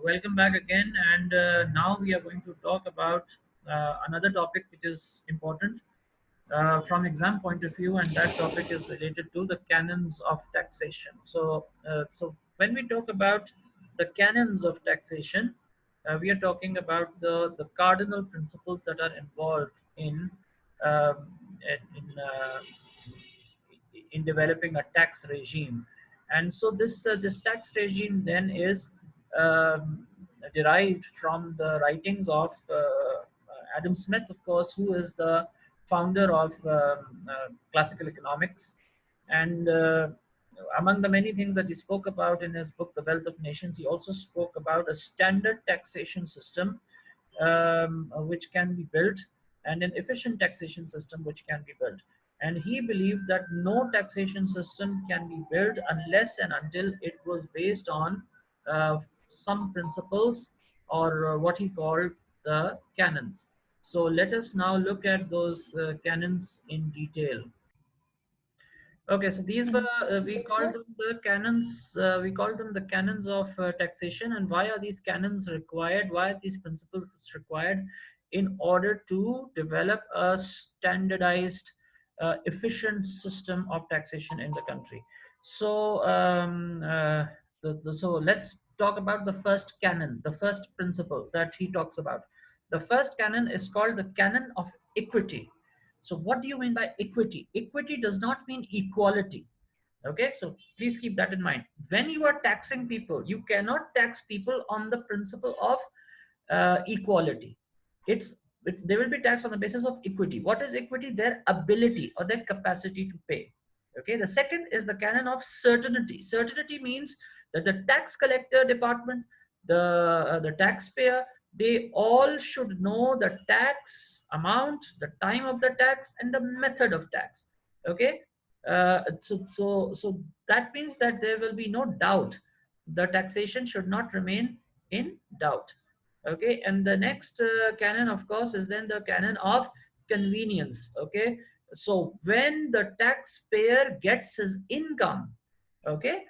Welcome back again. And now we are going to talk about another topic which is important from exam point of view, and that topic is related to the canons of taxation. So when we talk about the canons of taxation, we are talking about the cardinal principles that are involved um, in developing a tax regime. And so this tax regime then is um, derived from the writings of Adam Smith, of course, who is the founder of classical economics. And among the many things that he spoke about in his book, The Wealth of Nations, he also spoke about a standard taxation system which can be built, and an efficient taxation system which can be built. And he believed that no taxation system can be built unless and until it was based on some principles, or what he called the canons. So let us now look at those canons in detail. Okay, so these were we Yes, called sir. them the canons. We called them the canons of taxation. And why are these canons required? Why are these principles required? In order to develop a standardized, efficient system of taxation in the country. So, so let's talk about the first canon, the first principle that he talks about. The first canon is called the canon of equity. So what do you mean by equity? Equity does not mean equality. Okay, so please keep that in mind. When you are taxing people, you cannot tax people on the principle of equality. It's they will be taxed on the basis of equity. What is equity? Their ability or their capacity to pay. Okay, the second is the canon of certainty. Certainty means that the tax collector department, the taxpayer, they all should know the tax amount, the time of the tax, and the method of tax. Okay, so that means that there will be no doubt. The taxation should not remain in doubt. Okay, and the next canon, of course, is then the canon of convenience. Okay, so when the taxpayer gets his income, okay,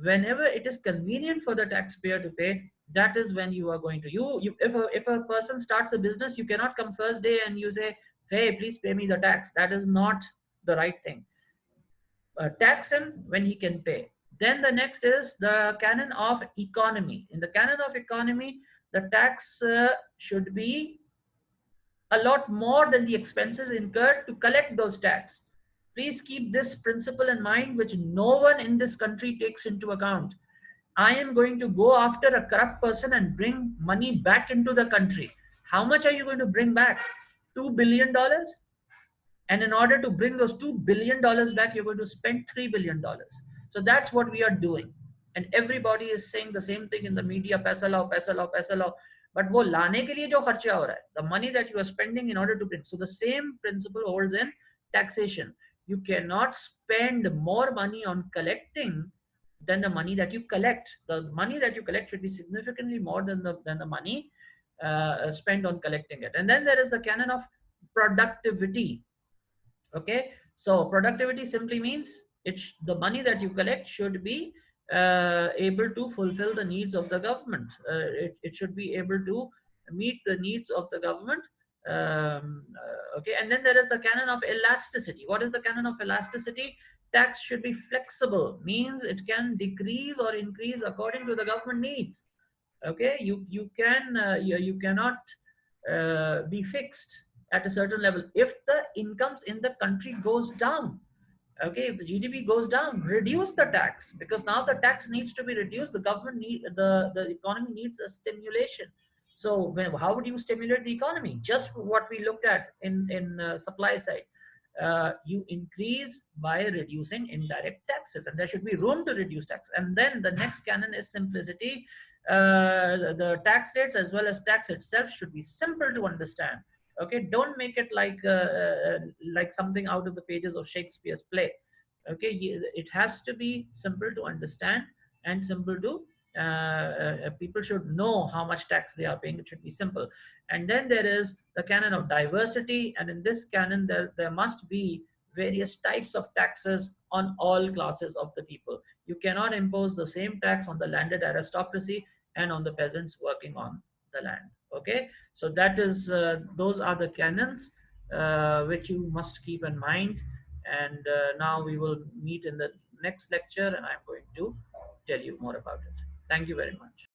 whenever it is convenient for the taxpayer to pay, that is when you are going to you if a person starts a business, you cannot come first day and you say, hey, please pay me the tax. That is not the right thing. Tax him when he can pay. Then the next is the canon of economy. In the canon of economy, the tax should be a lot more than the expenses incurred to collect those tax. Please keep this principle in mind, which no one in this country takes into account. I am going to go after a corrupt person and bring money back into the country. How much are you going to bring back? $2 billion? And in order to bring those $2 billion back, you're going to spend $3 billion. So that's what we are doing. And everybody is saying the same thing in the media, paisa lao, paisa lao, paisa lao. But wo lane ke liye jo kharcha ho raha hai, the money that you are spending in order to bring. So the same principle holds in taxation. You cannot spend more money on collecting than the money that you collect. The money that you collect should be significantly more than the money spent on collecting it. And then there is the canon of productivity. Okay, so productivity simply means the money that you collect should be able to fulfill the needs of the government. It should be able to meet the needs of the government. Okay, and then there is the canon of elasticity. What is the canon of elasticity? Tax should be flexible, means it can decrease or increase according to the government needs. Okay, you cannot be fixed at a certain level. If the incomes in the country goes down, okay, if the GDP goes down, reduce the tax, because now the tax needs to be reduced. The government need the economy needs a stimulation. So how would you stimulate the economy? Just what we looked at in supply side. You increase by reducing indirect taxes, and there should be room to reduce tax. And then the next canon is simplicity. The tax rates as well as tax itself should be simple to understand. Okay, don't make it like something out of the pages of Shakespeare's play. Okay, it has to be simple to understand and simple to people should know how much tax they are paying. It should be simple. And then there is the canon of diversity, and in this canon there must be various types of taxes on all classes of the people. You cannot impose the same tax on the landed aristocracy and on the peasants working on the land. Okay, so that is those are the canons which you must keep in mind. And now we will meet in the next lecture, and I'm going to tell you more about it. Thank you very much.